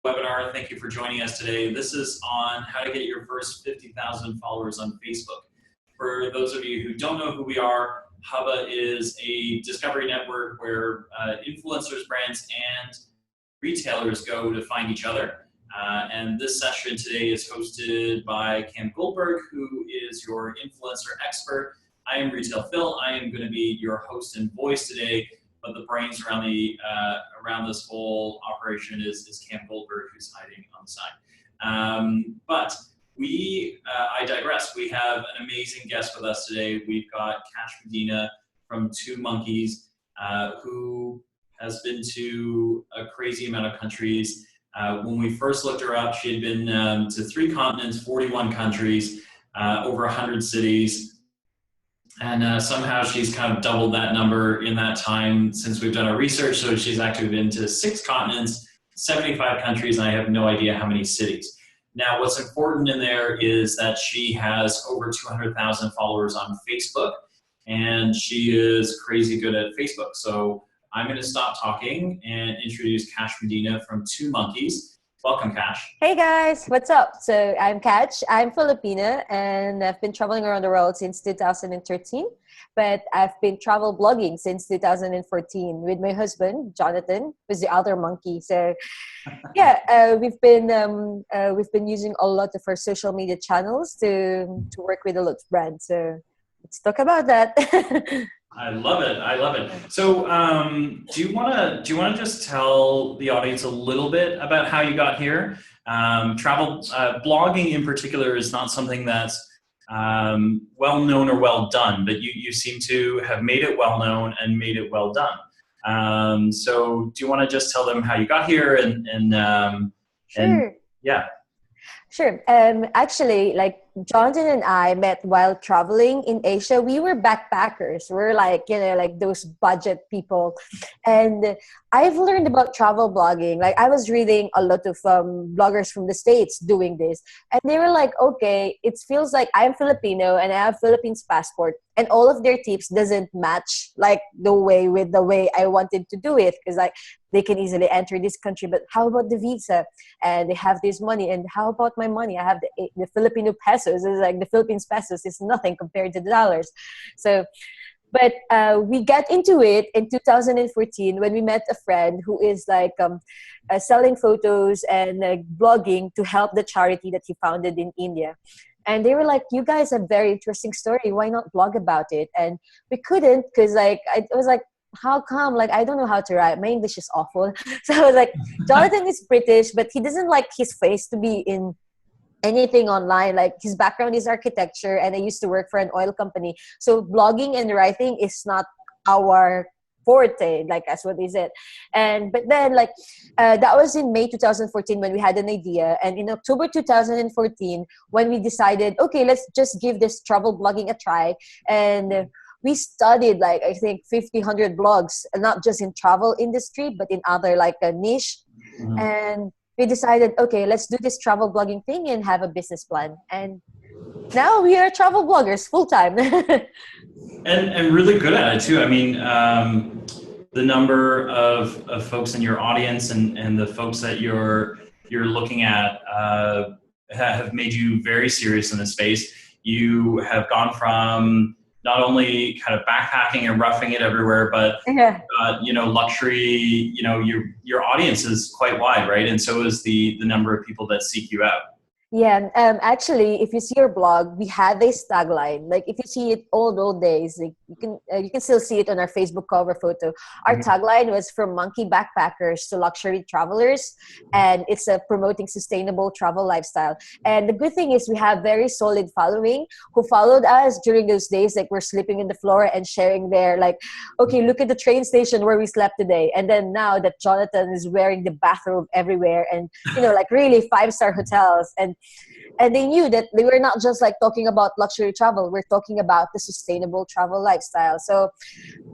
Webinar. Thank you for joining us today. This is on how to get your first 50,000 followers on Facebook. For those of you who don't know who we are, Hubba is a discovery network where influencers, brands, and retailers go to find each other. And this session today is hosted by Cam Goldberg, who is your influencer expert. I am Retail Phil. I am going to be your host and voice today, but the brains around around this whole operation is Cam Goldberg, who's hiding on the side. But I digress. We have an amazing guest with us today. We've got Cash Medina from Two Monkeys, who has been to a crazy amount of countries. When we first looked her up, she had been to 3 continents, 41 countries, over 100 cities. And somehow she's kind of doubled that number in that time since we've done our research. So she's actually been to 6 continents, 75 countries, and I have no idea how many cities. Now, what's important in there is that she has over 200,000 followers on Facebook, and she is crazy good at Facebook. So I'm going to stop talking and introduce Cash Medina from Two Monkeys. Welcome, Cash. Hey guys, what's up? So I'm Cash. I'm Filipina, and I've been traveling around the world since 2013. But I've been travel blogging since 2014 with my husband, Jonathan, who's the other monkey. So yeah, we've been using a lot of our social media channels to work with a lot of brands. So let's talk about that. I love it. I love it. So, do you want to just tell the audience a little bit about how you got here? Travel blogging in particular is not something that's well known or well done, but you seem to have made it well known and made it well done. So, do you want to just tell them how you got here Sure. Yeah. Sure. Actually, like Jonathan and I met while traveling in Asia. We were backpackers. We're like, like those budget people. And I've learned about travel blogging. Like I was reading a lot of bloggers from the States doing this. And they were like, okay, it feels like I'm Filipino and I have Philippines passport. And all of their tips doesn't match like the way I wanted to do it. Because like they can easily enter this country. But how about the visa? And they have this money. And how about my money? I have the Filipino pesos. It's like the Philippines pesos is nothing compared to the dollars. So, but we got into it in 2014 when we met a friend who is like selling photos and blogging to help the charity that he founded in India. And they were like, you guys have a very interesting story. Why not blog about it? And we couldn't because like it was like, how come? Like, I don't know how to write. My English is awful. So I was like, Jonathan is British, but he doesn't like his face to be in anything online. Like his background is architecture and I used to work for an oil company. So blogging and writing is not our forte, like that's what they said. But then like that was in May 2014 when we had an idea. And in October 2014, when we decided, okay, let's just give this travel blogging a try. And we studied like, I think 100 blogs, not just in travel industry, but in other like a niche. Mm-hmm. And we decided, okay, let's do this travel blogging thing and have a business plan. And now we are travel bloggers full time. and really good at it too. I mean, the number of folks in your audience and the folks that you're looking at have made you very serious in this space. You have gone from not only kind of backpacking and roughing it everywhere, but luxury. Your audience is quite wide, right? And so is the number of people that seek you out. Yeah, actually, if you see your blog, we had this tagline. Like, if you see it old days, like you can still see it on our Facebook cover photo. Our tagline was from monkey backpackers to luxury travelers, and it's promoting sustainable travel lifestyle. And the good thing is we have very solid following who followed us during those days. Like we're sleeping in the floor and sharing their like, okay, look at the train station where we slept today. And then now that Jonathan is wearing the bathrobe everywhere, and like really 5-star hotels and they knew that they were not just like talking about luxury travel. We're talking about the sustainable travel lifestyle. So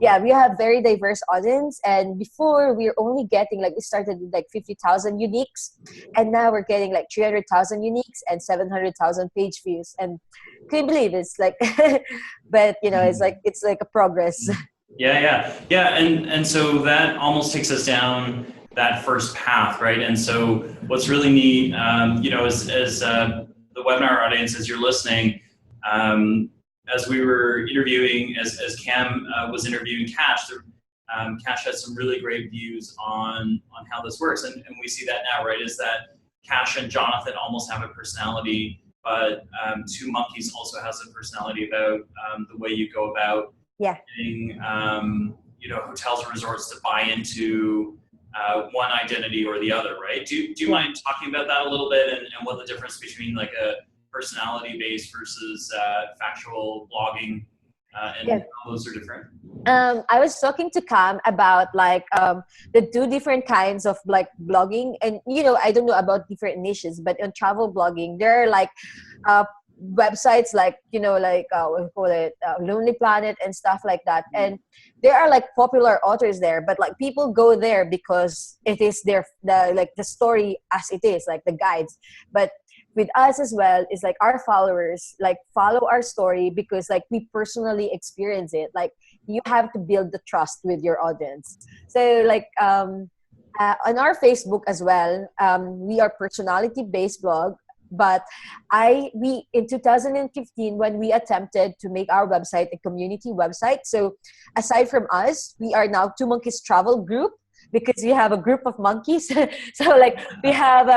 yeah, we have very diverse audience. And before we were only getting like, we started with like 50,000 uniques. And now we're getting like 300,000 uniques and 700,000 page views. And couldn't believe it's like, but it's like a progress. Yeah. And so that almost takes us down that first path, right? And so what's really neat, as the webinar audience, as you're listening, as we were interviewing, as Cam was interviewing Cash, Cash has some really great views on how this works, and we see that now, right? Is that Cash and Jonathan almost have a personality, but Two Monkeys also has a personality about the way you go about getting hotels and resorts to buy into one identity or the other, right? Do you mind talking about that a little bit and what the difference between like a personality based versus factual blogging and how those are different? I was talking to Cam about like the two different kinds of like blogging, and I don't know about different niches, but on travel blogging there are like websites like we call it Lonely Planet and stuff like that, and there are like popular authors there, but like people go there because it is the story as it is, like the guides. But with us as well is like our followers like follow our story because like we personally experience it. Like you have to build the trust with your audience. So like on our Facebook as well, we are personality based blog. But we in 2015 when we attempted to make our website a community website. So aside from us, we are now Two Monkeys Travel Group, because we have a group of monkeys. So like we have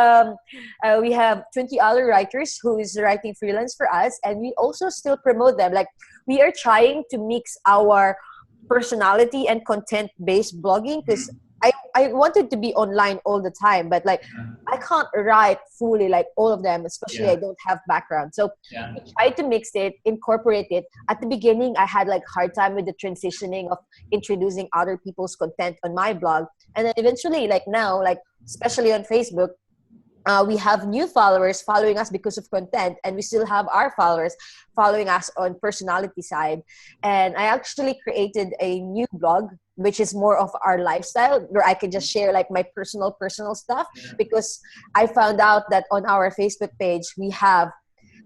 20 other writers who is writing freelance for us, and we also still promote them. Like we are trying to mix our personality and content based blogging, because I wanted to be online all the time, but like I can't write fully like all of them, especially I don't have background. So I tried to mix it, incorporate it. At the beginning, I had like hard time with the transitioning of introducing other people's content on my blog. And then eventually, like now, like especially on Facebook, we have new followers following us because of content, and we still have our followers following us on personality side. And I actually created a new blog which is more of our lifestyle, where I can just share like my personal stuff, because I found out that on our Facebook page we have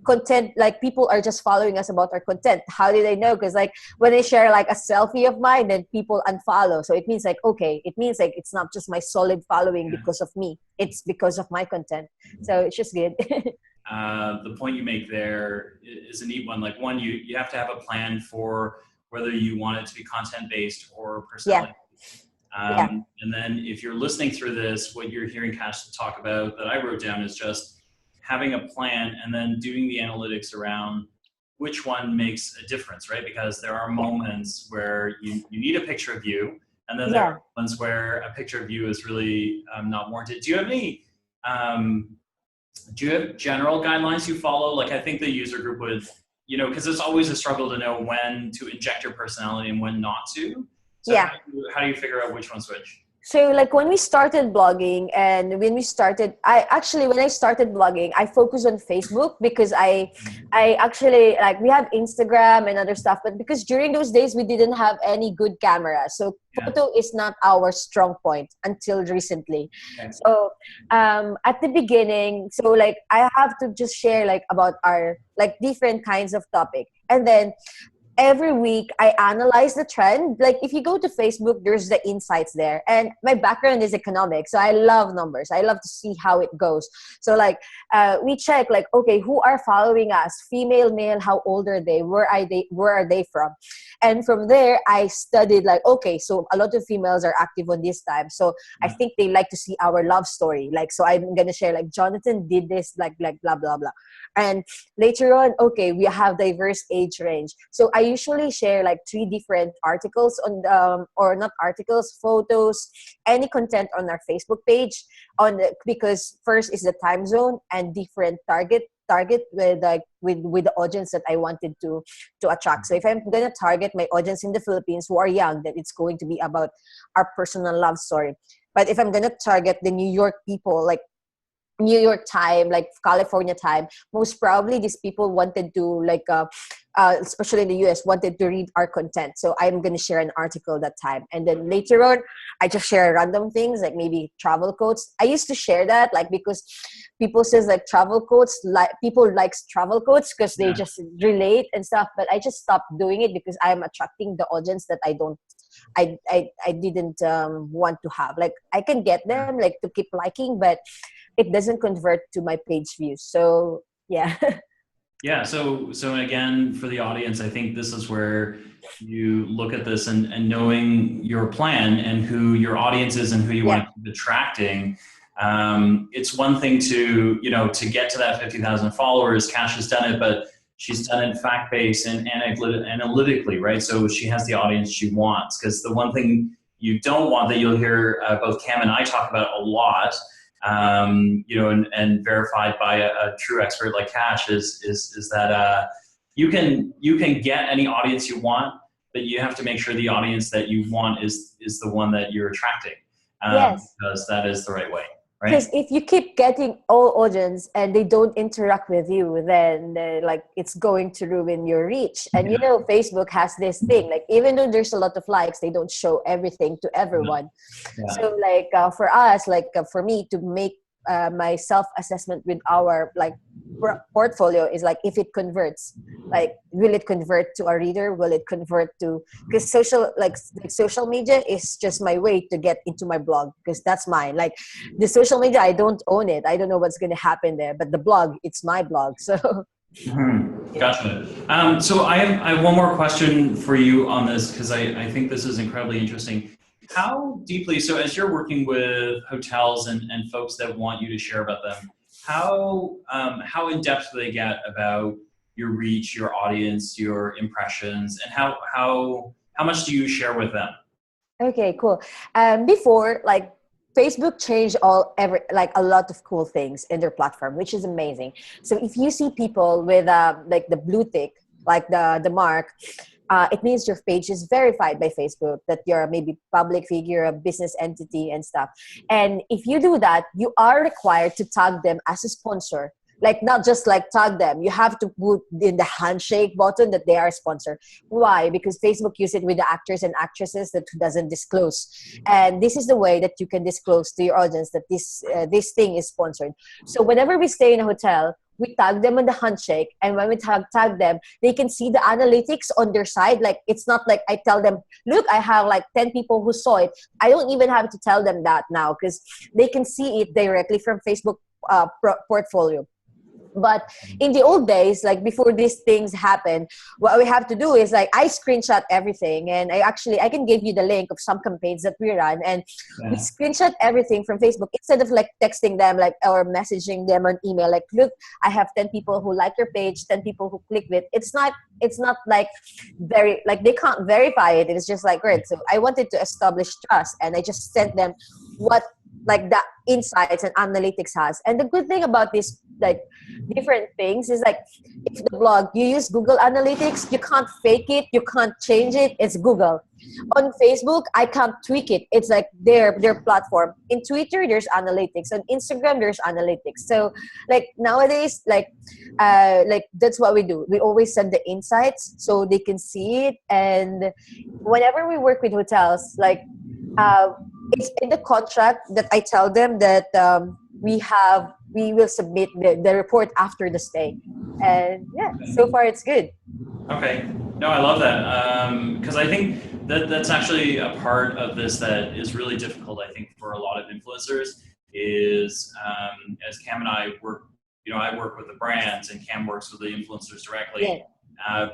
content, like people are just following us about our content. How did they know? Because like when I share like a selfie of mine, then people unfollow. So it means like, okay, it means like it's not just my solid following because of me, it's because of my content. So it's just good. The point you make there is a neat one. Like one, you have to have a plan for whether you want it to be content based or personality. And then if you're listening through this, what you're hearing Cash talk about that I wrote down is just having a plan and then doing the analytics around which one makes a difference, right? Because there are moments where you need a picture of you, and then there are moments where a picture of you is really not warranted. Do you have any, do you have general guidelines you follow? Like I think the user group would, because it's always a struggle to know when to inject your personality and when not to. So how do you figure out which one's which? So like when we started blogging, and when I started blogging, I focused on Facebook, because I actually like, we have Instagram and other stuff, but because during those days we didn't have any good camera, so photo is not our strong point until recently. So at the beginning, so like I have to just share like about our like different kinds of topic, and then every week I analyze the trend. Like if you go to Facebook, there's the insights there, and my background is economics, so I love numbers. I love to see how it goes. So like we check like, okay, who are following us, female, male, how old are they, where are they from? And from there I studied like, okay, so a lot of females are active on this time, so I think they like to see our love story. Like, so I'm gonna share like Jonathan did this, like blah blah blah. And later on, okay, we have diverse age range, so I usually share like 3 different articles on or not articles, photos, any content on our Facebook page because first is the time zone and different target with like with the audience that I wanted to attract. So if I'm gonna target my audience in the Philippines who are young, then it's going to be about our personal love story. But if I'm gonna target the New York people, like New York time, like California time, most probably these people wanted to like especially in the US, wanted to read our content. So I'm going to share an article that time. And then later on, I just share random things like maybe travel quotes. I used to share that like because people says like travel quotes, like people likes travel quotes because they just relate and stuff. But I just stopped doing it because I'm attracting the audience that I didn't want to have. Like I can get them like to keep liking, but it doesn't convert to my page views. So yeah. Yeah. So again, for the audience, I think this is where you look at this and knowing your plan and who your audience is and who you want to keep attracting. It's one thing to, to get to that 50,000 followers. Cash has done it, but she's done it fact-based and analytically, right? So she has the audience she wants. Because the one thing you don't want that you'll hear both Cam and I talk about a lot, and verified by a true expert like Cash is that you can get any audience you want, but you have to make sure the audience that you want is the one that you're attracting, because that is the right way. Right? Because if you keep getting all audience and they don't interact with you, then like it's going to ruin your reach. And Facebook has this thing, like even though there's a lot of likes, they don't show everything to everyone. So like for us, like for me to make my self-assessment with our like portfolio is like if it converts, like will it convert to a reader, will it convert to, because social media is just my way to get into my blog, because that's mine. Like the social media, I don't own it, I don't know what's going to happen there, but the blog, it's my blog. So Gotcha. So I have one more question for you on this, because I think this is incredibly interesting. How deeply, so as you're working with hotels and folks that want you to share about them, how in-depth do they get about your reach, your audience, your impressions, and how much do you share with them? Okay, cool. Before, like Facebook changed a lot of cool things in their platform, which is amazing. So if you see people with like the blue tick, like the mark, it means your page is verified by Facebook, that you're a maybe public figure, a business entity and stuff. And if you do that, you are required to tag them as a sponsor. Like not just like tag them, you have to put in the handshake button that they are a sponsor. Why? Because Facebook use it with the actors and actresses that doesn't disclose. And this is the way that you can disclose to your audience that this thing is sponsored. So whenever we stay in a hotel, we tag them on the handshake, and when we tag them, they can see the analytics on their side. Like it's not like I tell them, look, I have like 10 people who saw it. I don't even have to tell them that now, because they can see it directly from Facebook portfolio. But in the old days, like before these things happen, what we have to do is like I screenshot everything, and I can give you the link of some campaigns that we run, and we screenshot everything from Facebook instead of like texting them like or messaging them on email. Like, look, I have 10 people who like your page, 10 people who clicked it. It's not like very like they can't verify it. It's just like great. So I wanted to establish trust, and I just sent them what like the insights and analytics has. And the good thing about this like different things is like if the blog you use Google Analytics, you can't fake it, you can't change it, it's Google. On Facebook, I can't tweak it, it's like their platform. In Twitter, there's analytics. On Instagram, there's analytics. So like nowadays, like that's what we do. We always send the insights so they can see it. And whenever we work with hotels, like it's in the contract that I tell them that we will submit the report after the stay. And yeah, so far it's good. Okay. No, I love that, because I think that's actually a part of this that is really difficult, I think, for a lot of influencers is, as Cam and I work, I work with the brands and Cam works with the influencers directly,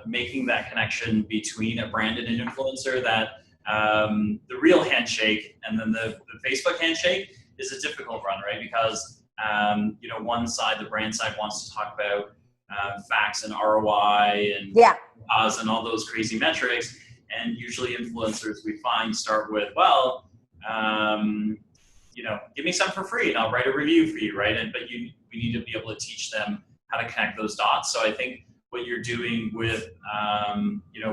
making that connection between a brand and an influencer, that the real handshake and then the Facebook handshake is a difficult one, right? Because one side, the brand side, wants to talk about facts and ROI and and all those crazy metrics, and usually influencers we find start with, well, give me some for free and I'll write a review for you, right? But we need to be able to teach them how to connect those dots. So I think what you're doing with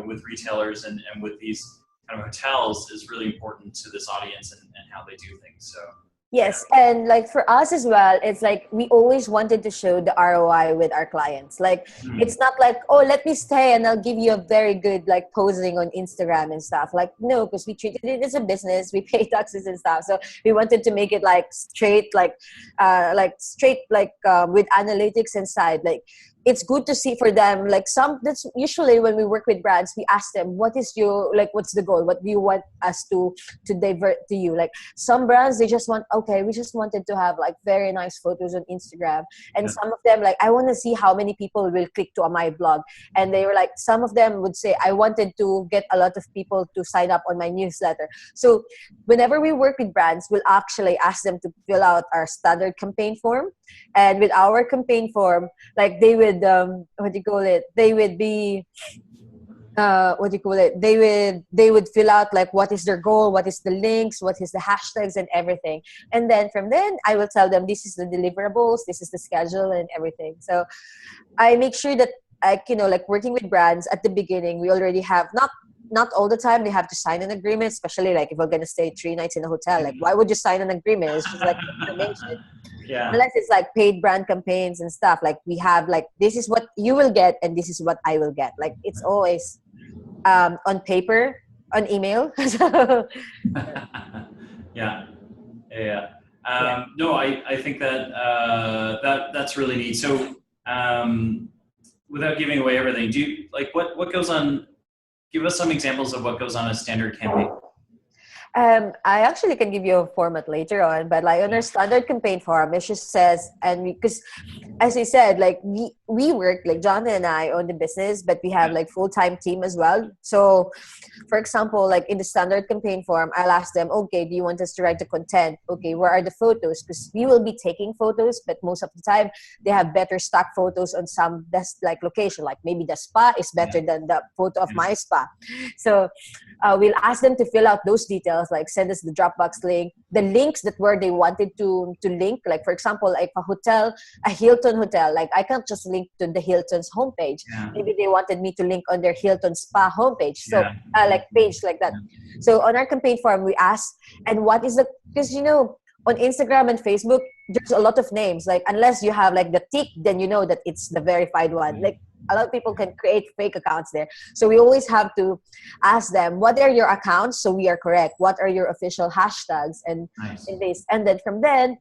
with retailers and with these kind of hotels is really important to this audience and how they do things. So Yes, and like for us as well, it's like we always wanted to show the ROI with our clients. Like it's not like, oh, let me stay and I'll give you a very good like posing on Instagram and stuff. Like no, because we treated it as a business, we pay taxes and stuff. So we wanted to make it like straight, with analytics inside. Like it's good to see for them. Like that's usually when we work with brands, we ask them, what is your like, what's the goal? What do you want us to divert to you? Like some brands, they just want, okay, we just wanted to have like very nice photos on Instagram. And Yeah. some of them like, I want to see how many people will click to my blog. And they were like, some of them would say, I wanted to get a lot of people to sign up on my newsletter. So whenever we work with brands, we'll actually ask them to fill out our standard campaign form. And with our campaign form, like they would they would be they would fill out like what is their goal, what is the links, what is the hashtags and everything. And then from then I will tell them, this is the deliverables, this is the schedule and everything. So I make sure that, like, like working with brands at the beginning, we already have not all the time they have to sign an agreement, especially like if we're going to stay 3 nights in a hotel. Like why would you sign an agreement? It's just like information. Yeah. Unless it's like paid brand campaigns and stuff, like we have like, this is what you will get and this is what I will get. Like it's always on paper, on email. So, Yeah. Yeah. yeah. No, I think that that's really neat. So, without giving away everything, do you like what goes on? Give us some examples of what goes on a standard campaign. I actually can give you a format later on, but like on our standard campaign form, it just says, and because as I said, like we work, like Jonathan and I own the business, but we have like full-time team as well. So for example, like in the standard campaign form, I'll ask them, okay, do you want us to write the content? Okay, where are the photos? Because we will be taking photos, but most of the time they have better stock photos on some best like location, like maybe the spa is better than the photo of my spa. So we'll ask them to fill out those details, like send us the Dropbox link, the links that where they wanted to link. Like for example, like a Hilton hotel, like I can't just link to the Hilton's homepage. Yeah. Maybe they wanted me to link on their Hilton spa homepage. So Yeah. like page like that. So on our campaign form, we ask, and what is because on Instagram and Facebook, there's a lot of names. Like unless you have like the tick, then you know that it's the verified one. Like a lot of people can create fake accounts there. So we always have to ask them, what are your accounts? So we are correct. What are your official hashtags? And Nice. and then from then,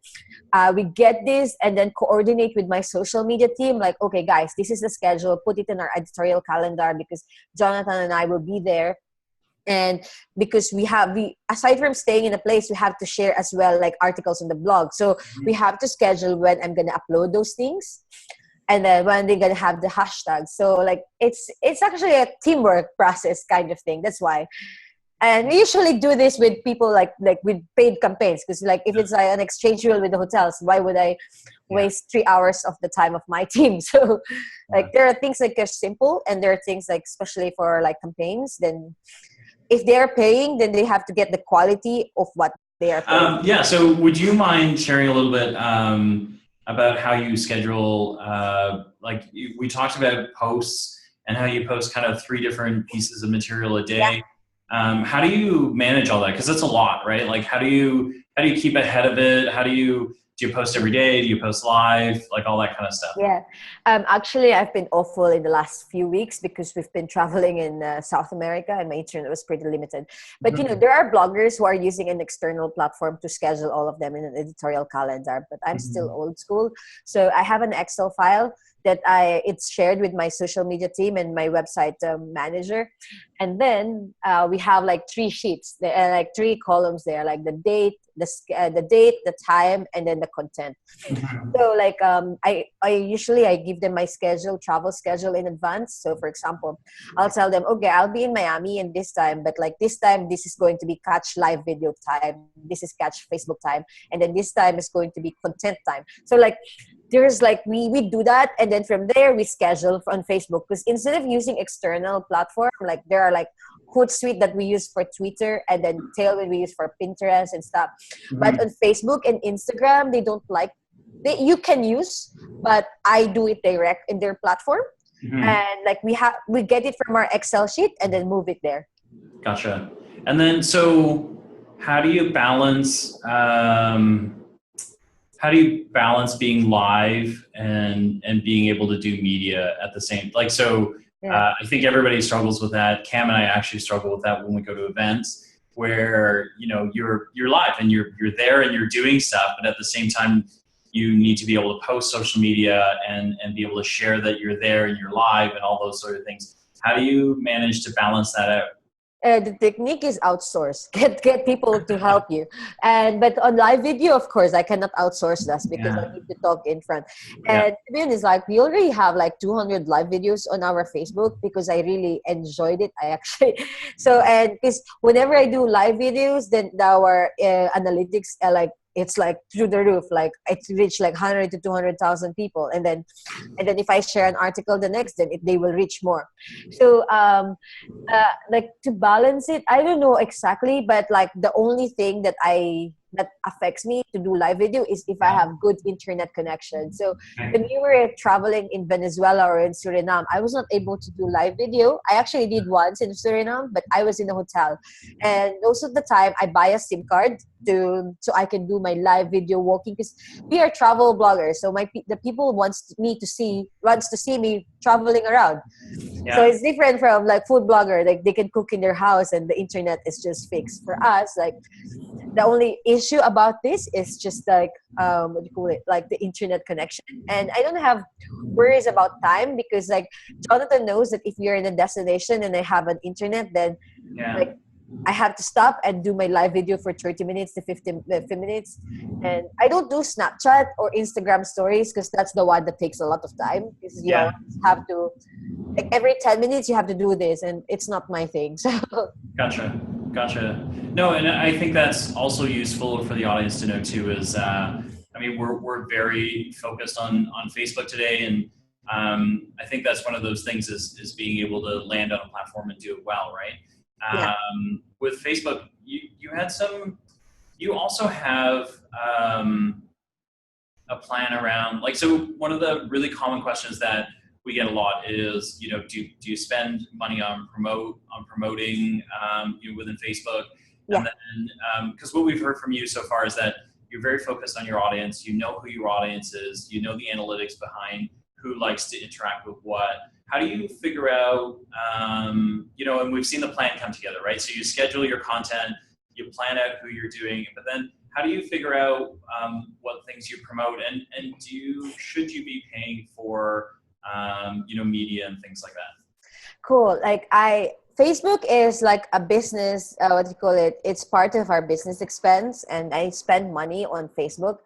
we get this and then coordinate with my social media team. Like, okay, guys, this is the schedule. Put it in our editorial calendar because Jonathan and I will be there. And because we aside from staying in a place, we have to share as well like articles on the blog. So we have to schedule when I'm going to upload those things and then when they're going to have the hashtags. So like it's actually a teamwork process kind of thing. That's why. And we usually do this with people like with paid campaigns, because like if it's like an exchange rule with the hotels, why would I waste 3 hours of the time of my team? So like there are things like are simple, and there are things like especially for like campaigns, then if they're paying, then they have to get the quality of what they are paying. Yeah. So, would you mind sharing a little bit about how you schedule? We talked about posts and how you post kind of 3 different pieces of material a day. Yeah. How do you manage all that? Because that's a lot, right? Like, how do you keep ahead of it? Do you post every day? Do you post live? Like all that kind of stuff. Yeah. Actually, I've been awful in the last few weeks because we've been traveling in South America and my internet was pretty limited. But, there are bloggers who are using an external platform to schedule all of them in an editorial calendar. But I'm still old school. So I have an Excel file that it's shared with my social media team and my website manager. And then we have like 3 sheets, like 3 columns there, like the date, the time, and then the content. So like I usually give them my travel schedule in advance. So for example, I'll tell them, okay, I'll be in Miami in this time, but like this time this is going to be catch live video time, this is catch Facebook time, and then this time is going to be content time. So like there's like we do that, and then from there we schedule on Facebook, because instead of using external platform, like there are like Hootsuite that we use for Twitter, and then Tailwind we use for Pinterest and stuff. But on Facebook and Instagram, they don't like you can use, but I do it direct in their platform. And like we get it from our Excel sheet and then move it there. Gotcha. And then so how do you balance how do you balance being live and being able to do media at the same, like, so I think everybody struggles with that. Cam and I actually struggle with that when we go to events where, you know, you're live and you're there and you're doing stuff, but at the same time you need to be able to post social media and be able to share that you're there and you're live and all those sort of things. How do you manage to balance that out? The technique is outsource. Get people to help you. But on live video, of course, I cannot outsource that because I need to talk in front. And to be honest, like we already have like 200 live videos on our Facebook because I really enjoyed it. I actually and because whenever I do live videos, then our analytics like it's like through the roof. Like it's reached like 100 to 200,000 people, and then if I share an article the next, then they will reach more. So like to balance it, I don't know exactly, but like the only thing that affects me to do live video is if I have good internet connection. So when we were traveling in Venezuela or in Suriname, I was not able to do live video. I actually did once in Suriname, but I was in a hotel, and most of the time I buy a SIM card so I can do my live video walking, because we are travel bloggers. So the people wants to see me traveling around. So it's different from like food blogger. Like they can cook in their house and the internet is just fixed. For us, like the only issue about this is just like what do you call it, like the internet connection. And I don't have worries about time because like Jonathan knows that if you're in a destination and I have an internet, then like I have to stop and do my live video for 30 minutes to 50 minutes. And I don't do Snapchat or Instagram stories because that's the one that takes a lot of time, because you have to, like every 10 minutes you have to do this, and it's not my thing. So Gotcha. No, and I think that's also useful for the audience to know too, is, I mean, we're very focused on Facebook today. And I think that's one of those things is being able to land on a platform and do it well, right? With Facebook, you also have a plan around, like, so one of the really common questions that we get a lot is, you know, do you spend money on promoting within Facebook? And then, because what we've heard from you so far is that you're very focused on your audience. You know who your audience is. You know the analytics behind who likes to interact with what. How do you figure out, and we've seen the plan come together, right? So you schedule your content, you plan out who you're doing, but then how do you figure out what things you promote, and should you be paying for media and things like that? Cool. Like Facebook is like a business, what do you call it? It's part of our business expense, and I spend money on Facebook.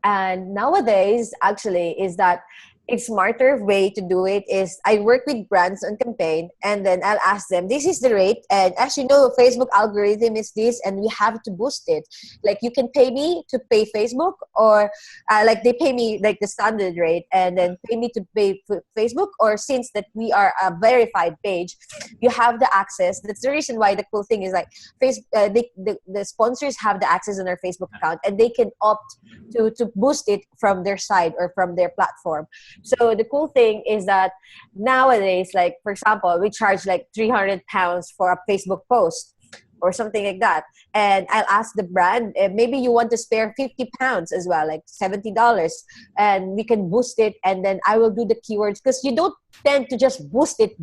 And nowadays, actually, is that a smarter way to do it is I work with brands on campaign, and then I'll ask them, this is the rate, and as you know, Facebook algorithm is this, and we have to boost it. Like you can pay me to pay Facebook, or like they pay me like the standard rate and then pay me to pay Facebook, or since that we are a verified page, you have the access. That's the reason why the cool thing is like the sponsors have the access on their Facebook account, and they can opt to boost it from their side or from their platform. So the cool thing is that nowadays, like for example, we charge like £300 for a Facebook post or something like that. And I'll ask the brand, maybe you want to spare £50 as well, like $70, and we can boost it. And then I will do the keywords, because you don't tend to just boost it.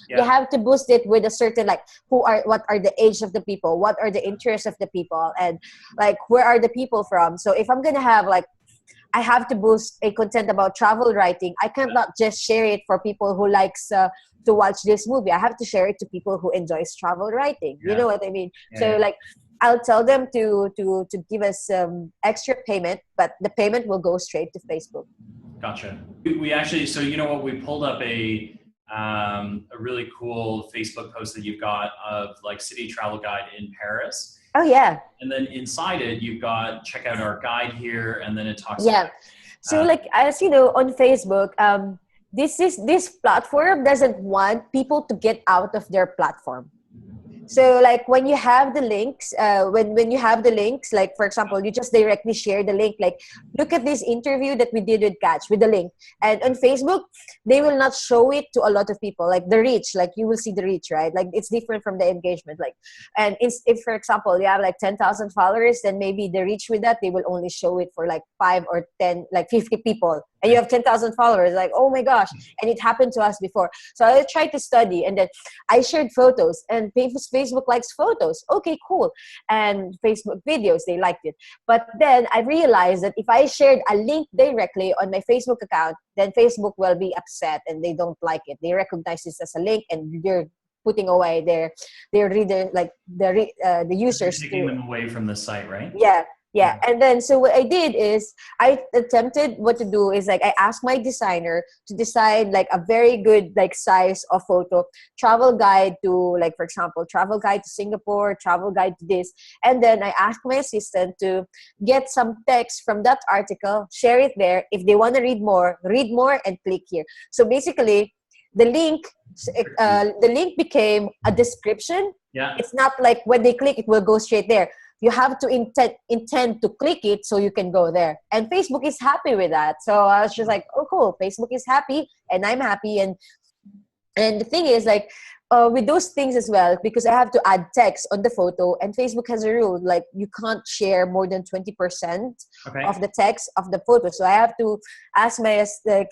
You have to boost it with a certain, like, what are the age of the people, what are the interests of the people, and like where are the people from. So if I'm gonna have like, I have to boost a content about travel writing, I cannot just share it for people who likes to watch this movie. I have to share it to people who enjoys travel writing. You know what I mean? So like, I'll tell them to give us extra payment, but the payment will go straight to Facebook. Gotcha. We actually, so you know what, we pulled up a really cool Facebook post that you've got of like city travel guide in Paris. Oh yeah. And then inside it, you've got check out our guide here, and then it talks. So like, as you know, on Facebook, this platform doesn't want people to get out of their platform. So like when you have the links, when you have the links, like for example, you just directly share the link. Like, look at this interview that we did with Catch with the link. And on Facebook, they will not show it to a lot of people. Like the reach, like you will see the reach, right? Like it's different from the engagement. Like, and if for example you have like 10,000 followers, then maybe the reach with that they will only show it for like 5 or 10, like 50 people. And you have 10,000 followers, like, oh my gosh. And it happened to us before. So I tried to study, and then I shared photos, and Facebook likes photos. Okay, cool. And Facebook videos, they liked it. But then I realized that if I shared a link directly on my Facebook account, then Facebook will be upset and they don't like it. They recognize this as a link, and they're putting away their reader, like the users. Taking them away from the site, right? Yeah. And then so what I did is I attempted what to do is like I asked my designer to decide like a very good like size of photo, travel guide to, like for example, travel guide to Singapore, travel guide to this. And then I asked my assistant to get some text from that article, share it there. If they want to read more and click here. So basically the link became a description. Yeah. It's not like when they click it will go straight there. You have to intend to click it so you can go there. And Facebook is happy with that. So I was just like, oh, cool. Facebook is happy and I'm happy. And the thing is like, with those things as well, because I have to add text on the photo, and Facebook has a rule, like you can't share more than 20% of the text of the photo. So I have to ask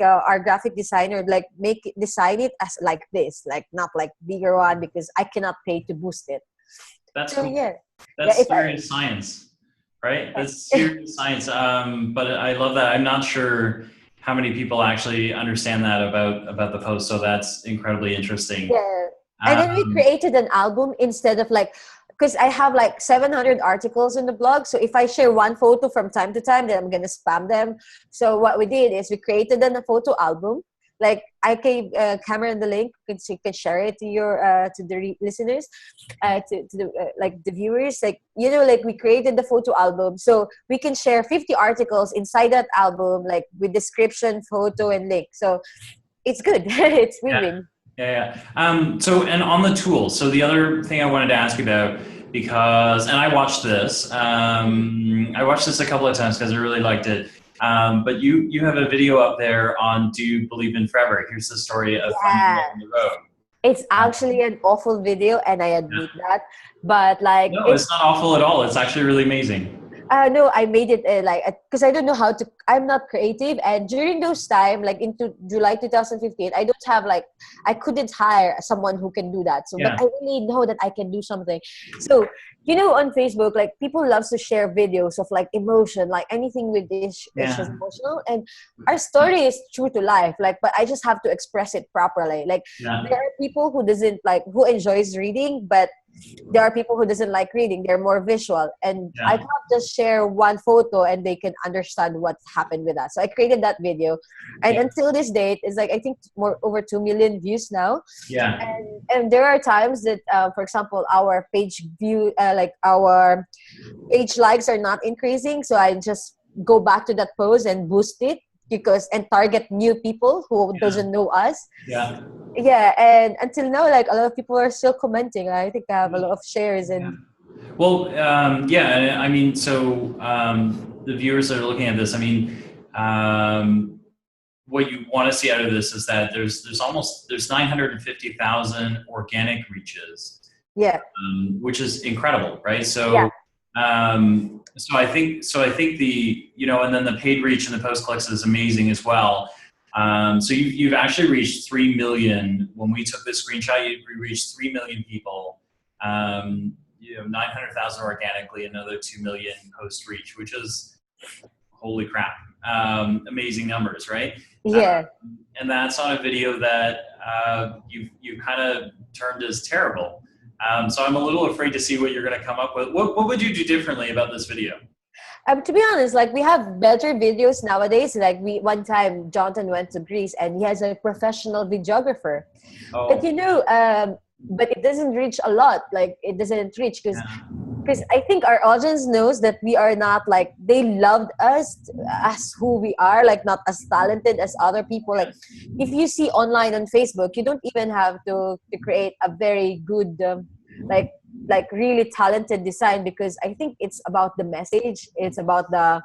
our graphic designer, like design it as like this, like not like bigger one, because I cannot pay to boost it. That's so cool. Yeah. That's serious science, right? That's serious science. But I love that. I'm not sure how many people actually understand that about the post. So that's incredibly interesting. Yeah. And then we created an album instead of like, because I have like 700 articles in the blog. So if I share one photo from time to time, then I'm going to spam them. So what we did is we created a photo album. Like I gave Cameron the link, so you can share it to your to the listeners, to the like the viewers. Like like we created the photo album, so we can share 50 articles inside that album, like with description, photo, and link. So it's good. It's win-win. Yeah. So, and on the tools. So the other thing I wanted to ask you about, and I watched this. I watched this a couple of times because I really liked it. But you have a video up there on Do You Believe in Forever? Here's the story of Finding Love on the Road. It's actually an awful video, and I admit that. But like, no, it's not awful at all. It's actually really amazing. No, I made it because I don't know how to. I'm not creative, and during those time, like into July 2015, I couldn't hire someone who can do that. So, but I really know that I can do something. So, on Facebook, like people loves to share videos of like emotion, like anything with this is just emotional, and our story is true to life. Like, but I just have to express it properly. Like, there are people who enjoys reading, but there are people who doesn't like reading. They're more visual, and I can't just share one photo and they can understand what happened with that. So I created that video, and until this date, it's like I think over 2 million views now. And there are times that, for example, our page view, like our page likes are not increasing. So I just go back to that post and boost it and target new people who doesn't know us. And until now, like a lot of people are still commenting. I think I have a lot of shares and well, I mean, so the viewers that are looking at this, I mean, what you want to see out of this is that there's 950,000 organic reaches, which is incredible, right? So so I think the and then the paid reach and the post clicks is amazing as well. So you've actually reached 3 million. When we took this screenshot, you reached 3 million people. 900,000 organically, another 2 million post reach, which is holy crap, amazing numbers, right? And that's on a video that you kind of termed as terrible. So I'm a little afraid to see what you're going to come up with. What would you do differently about this video? To be honest, like we have better videos nowadays. Like one time Jonathan went to Greece and he has a professional videographer. But but it doesn't reach a lot. Like it doesn't reach because I think our audience knows that we are not like, they loved us as who we are, like not as talented as other people. Like if you see online on Facebook, you don't even have to create a very good like really talented design, because I think it's about the message. It's about the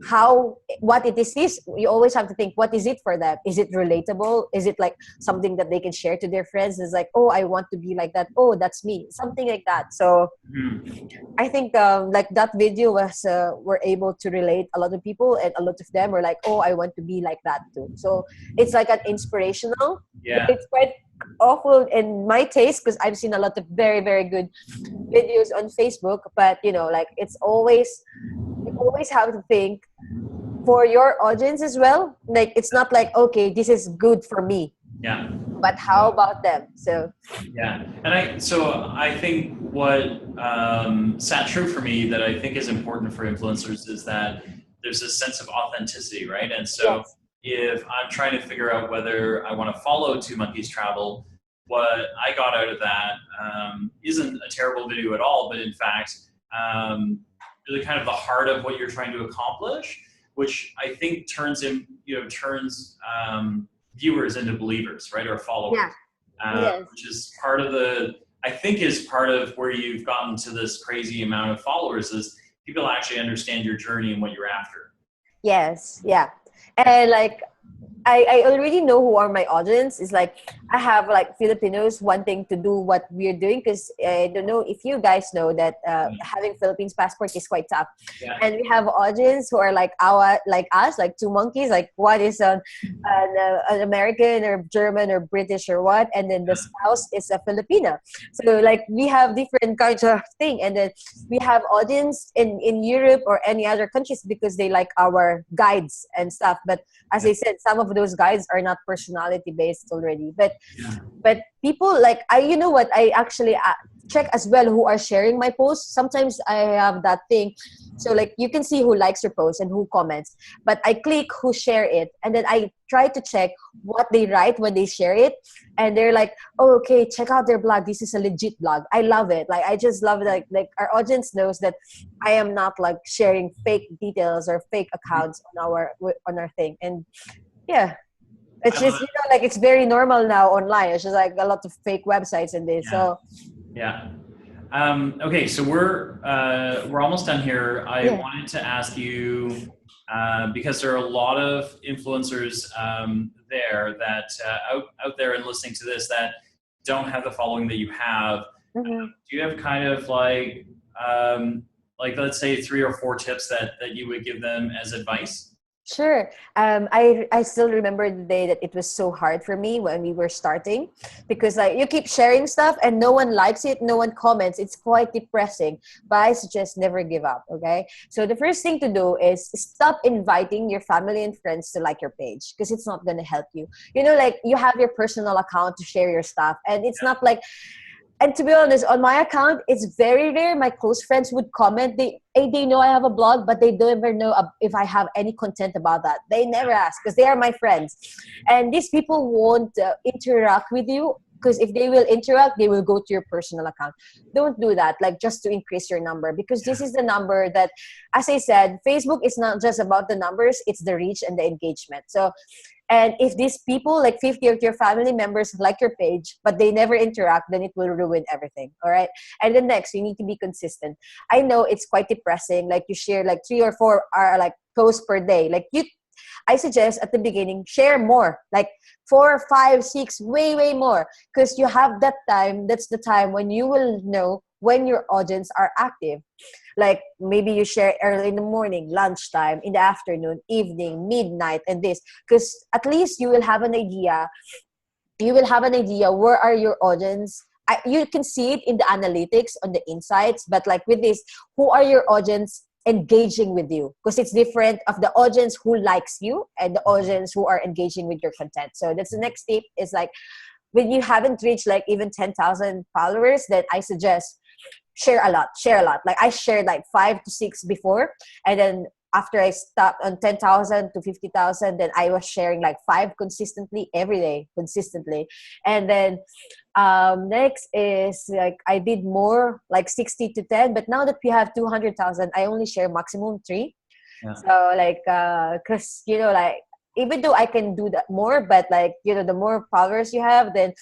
how what it is. You always have to think, what is it for them? Is it relatable? Is it like something that they can share to their friends? It's like, oh, I want to be like that. Oh, that's me. Something like that. So I think like that video was were able to relate a lot of people, and a lot of them were like, oh, I want to be like that too. So it's like an inspirational, but Yeah. it's quite awful in my taste, because I've seen a lot of very, very good videos on Facebook. But like it's always, you always have to think for your audience as well. Like it's not like, okay, this is good for me, Yeah. but how about them? So Yeah, and I think what sat true for me that I think is important for influencers is that there's this sense of authenticity, right? And so yes, if I'm trying to figure out whether I want to follow Two Monkeys Travel, what I got out of that isn't a terrible video at all, but in fact, really kind of the heart of what you're trying to accomplish, which I think turns viewers into believers, right, or followers. yeah, yes. Which is part of I think is part of where you've gotten to this crazy amount of followers is people actually understand your journey and what you're after. Yes, yeah. And like I already know who are my audience. It's like I have like Filipinos wanting to do what we're doing, because I don't know if you guys know that having Philippines passport is quite tough. Yeah. And we have audience who are like like us, like two monkeys. Like one is an American or German or British or what, and then the spouse is a Filipina. So like we have different kinds of thing, and then we have audience in Europe or any other countries because they like our guides and stuff. But as I said, some of those guides are not personality based already. But people like you know what, I actually check as well who are sharing my posts. Sometimes I have that thing, so like you can see who likes your post and who comments, but I click who share it, and then I try to check what they write when they share it, and they're like, oh, okay, check out their blog, this is a legit blog, I love it. Like I just love it. Like our audience knows that I am not like sharing fake details or fake accounts on our thing. And yeah, it's just like it's very normal now online. It's just like a lot of fake websites and this. So Yeah. Okay, so we're almost done here. I yeah. wanted to ask you because there are a lot of influencers there that out there and listening to this that don't have the following that you have. Mm-hmm. Do you have kind of like let's say 3 or 4 tips that you would give them as advice? Sure. I still remember the day that it was so hard for me when we were starting, because like you keep sharing stuff and no one likes it, no one comments. It's quite depressing. But I suggest never give up. Okay. So the first thing to do is stop inviting your family and friends to like your page, because it's not gonna help you. Like you have your personal account to share your stuff, and it's not like. And to be honest, on my account, it's very rare my close friends would comment. They know I have a blog, but they don't ever know if I have any content about that. They never ask, because they are my friends. And these people won't interact with you, because if they will interact, they will go to your personal account. Don't do that, like just to increase your number, because this is the number that, as I said, Facebook is not just about the numbers, it's the reach and the engagement. So, and if these people, like 50 of your family members, like your page, but they never interact, then it will ruin everything. All right. And then next, you need to be consistent. I know it's quite depressing. Like you share like 3 or 4 are like posts per day. I suggest at the beginning, share more, like 4, 5, 6, way, way more. Because you have that time. That's the time when you will know when your audience are active. Like maybe you share early in the morning, lunchtime, in the afternoon, evening, midnight, and this. Because at least you will have an idea. You will have an idea where are your audience. You can see it in the analytics on the insights, but like with this, who are your audience engaging with you? Because it's different of the audience who likes you and the audience who are engaging with your content. So that's the next tip, is like when you haven't reached like even 10,000 followers, then I suggest share a lot. Like I shared like 5 to 6 before, and then after I stopped on 10,000 to 50,000, then I was sharing like 5 consistently every day, consistently. And then next is like I did more, like 60 to 10, but now that we have 200,000, I only share maximum 3. Yeah. So like because like even though I can do that more, but like the more followers you have, then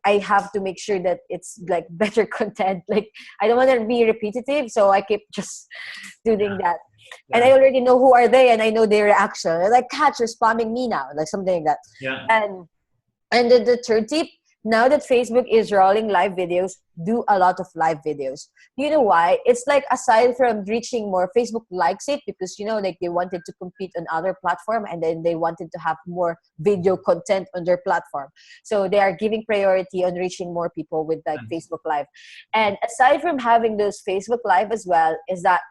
I have to make sure that it's like better content. Like I don't want to be repetitive, so I keep just doing that. And I already know who are they, and I know their reaction. They're like, "Catch, you're spamming me now," like something like that. Yeah. And the third tip, now that Facebook is rolling live videos, do a lot of live videos. You know why? It's like, aside from reaching more, Facebook likes it because, like they wanted to compete on other platform, and then they wanted to have more video content on their platform. So they are giving priority on reaching more people with like Facebook Live. And aside from having those Facebook Live as well, is that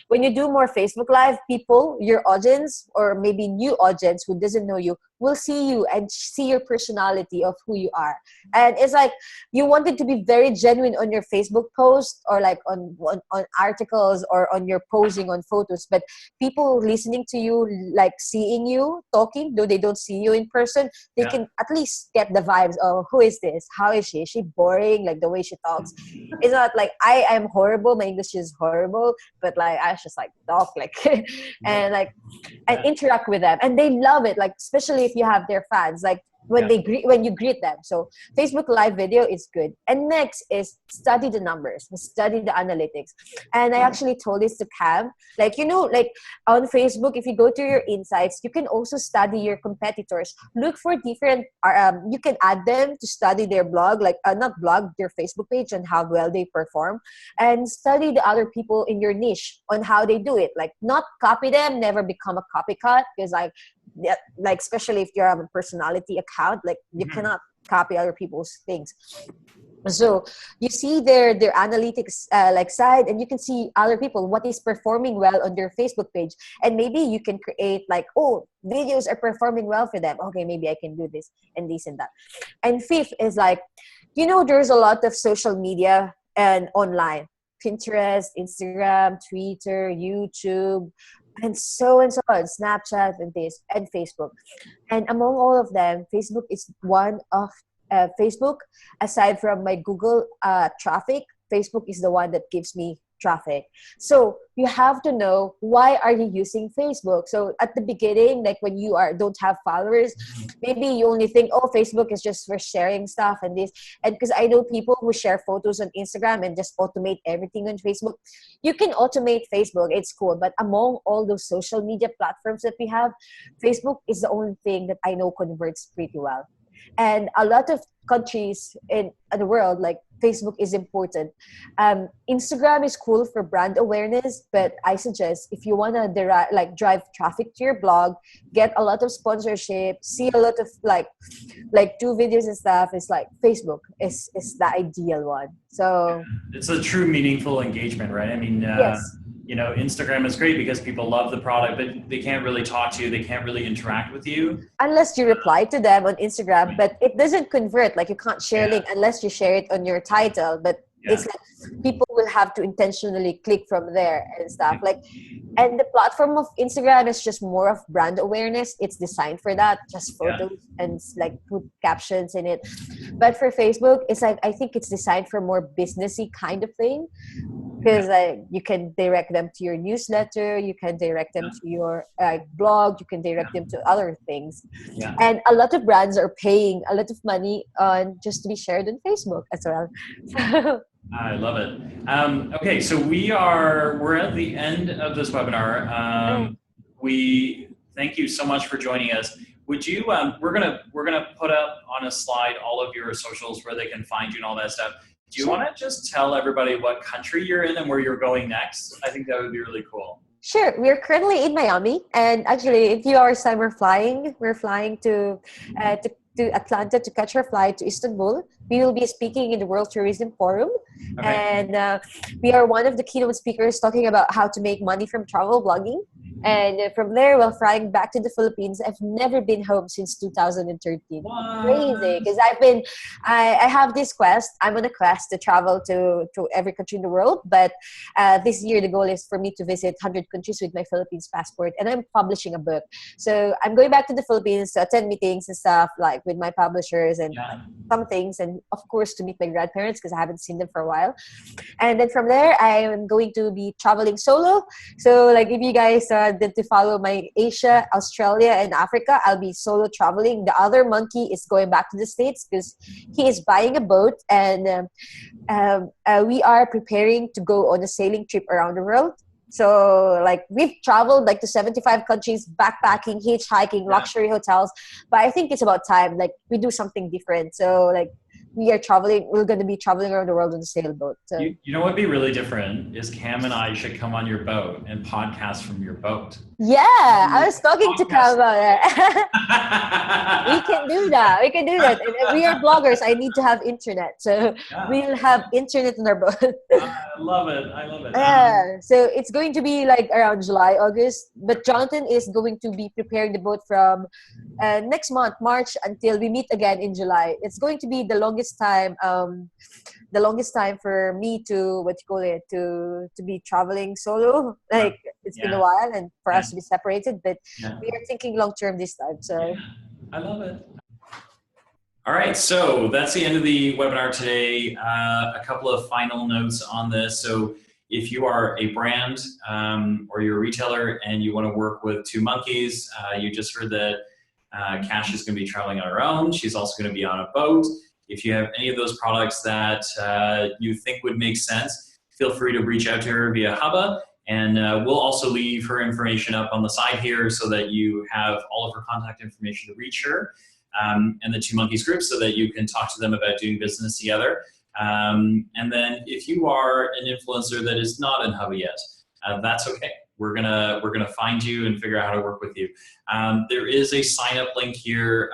when you do more Facebook Live, people, your audience, or maybe new audience who doesn't know you, will see you and see your personality of who you are. And it's like you wanted to be very genuine on your Facebook post, or like on articles, or on your posing on photos, but people listening to you, like seeing you talking, though they don't see you in person, they can at least get the vibes of, who is this, how is she boring, like the way she talks. It's not like I am horrible, my English is horrible, but like I just like talk like and like and interact with them, and they love it, like especially if you have their fans, like when when you greet them. So Facebook Live video is good. And next is study the numbers, study the analytics. And I actually told this to Cam, like, like on Facebook, if you go to your insights, you can also study your competitors. Look for different, you can add them to study their blog, like not blog, their Facebook page, and how well they perform, and study the other people in your niche on how they do it. Like, not copy them, never become a copycat, because like especially if you have a personality account, like you cannot copy other people's things. So you see their analytics like side, and you can see other people, what is performing well on their Facebook page, and maybe you can create like, oh, videos are performing well for them, okay, maybe I can do this and this and that. And fifth is like, there's a lot of social media and online, Pinterest, Instagram, Twitter, YouTube, and so on, Snapchat, and this, and Facebook. And among all of them, Facebook is one of Facebook, aside from my Google traffic, Facebook is the one that gives me traffic. So you have to know, why are you using Facebook? So at the beginning, like when you don't have followers, maybe you only think, oh, Facebook is just for sharing stuff and this. And because I know people who share photos on Instagram and just automate everything on Facebook. You can automate Facebook, it's cool. But among all those social media platforms that we have, Facebook is the only thing that I know converts pretty well. And a lot of countries in the world, like, Facebook is important. Instagram is cool for brand awareness, but I suggest, if you want to drive traffic to your blog, get a lot of sponsorship, see a lot of like do videos and stuff, it's like Facebook is the ideal one. So it's a true meaningful engagement, right? I mean, yes. Instagram is great because people love the product, but they can't really talk to you. They can't really interact with you. Unless you reply to them on Instagram, but it doesn't convert. Like, you can't share link unless you share it on your title. But it's like people will have to intentionally click from there and stuff. Like, and the platform of Instagram is just more of brand awareness. It's designed for that, just photos and like put captions in it. But for Facebook, it's like, I think it's designed for more businessy kind of thing. Because you can direct them to your newsletter, you can direct them to your blog, you can direct them to other things. And a lot of brands are paying a lot of money on just to be shared on Facebook as well. I love it. Okay, so we're at the end of this webinar. We thank you so much for joining us. Would you? We're gonna put up on a slide all of your socials where they can find you and all that stuff. Do you want to just tell everybody what country you're in and where you're going next? I think that would be really cool. Sure. We're currently in Miami, and actually in a few hours time we're flying to Atlanta to catch our flight to Istanbul. We will be speaking in the World Tourism Forum, and we are one of the keynote speakers talking about how to make money from travel blogging. And from there, we're flying back to the Philippines. I've never been home since 2013. What? Crazy, because I have this quest. I'm on a quest to travel to every country in the world. But this year, the goal is for me to visit 100 countries with my Philippines passport. And I'm publishing a book. So I'm going back to the Philippines to attend meetings and stuff, like with my publishers and some things, and and of course to meet my grandparents because I haven't seen them for a while. And then from there, I am going to be traveling solo. So like if you guys did to follow my Asia, Australia, and Africa, I'll be solo traveling. The other monkey is going back to the States because he is buying a boat, and we are preparing to go on a sailing trip around the world. So like we've traveled like to 75 countries, backpacking, hitchhiking, luxury hotels. But I think it's about time like we do something different. So like we're going to be traveling around the world on a sailboat. So You know what'd be really different is Cam and I should come on your boat and podcast from your boat. yeah, I was talking to Cam about it. We can do that. We can do that. And we are bloggers. I need to have internet. So we'll have internet on our boat. I love it. I love it. So it's going to be like around July, August. But Jonathan is going to be preparing the boat from next month, March, until we meet again in July. It's going to be the longest time for me to to be traveling solo. Like it's been a while, and for us to be separated, but we are thinking long term this time. So I love it. All right, so that's the end of the webinar today. A couple of final notes on this. So if you are a brand or you're a retailer and you want to work with two monkeys, you just heard that Cash is going to be traveling on her own. She's also going to be on a boat. If you have any of those products that you think would make sense, feel free to reach out to her via Hubba, and we'll also leave her information up on the side here so that you have all of her contact information to reach her and the Two Monkeys group so that you can talk to them about doing business together. And then if you are an influencer that is not in Hubba yet, that's okay. We're gonna find you and figure out how to work with you. There is a sign up link here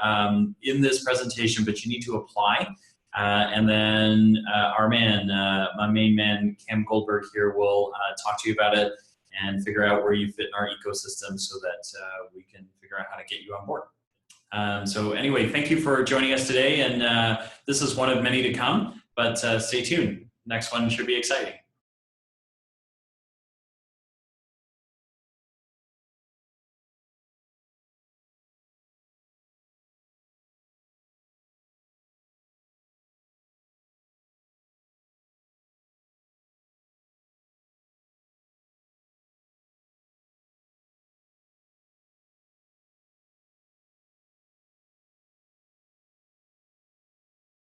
in this presentation, but you need to apply. And then our man, my main man, Cam Goldberg here will talk to you about it and figure out where you fit in our ecosystem so that we can figure out how to get you on board. So anyway, thank you for joining us today. And this is one of many to come, but stay tuned. Next one should be exciting.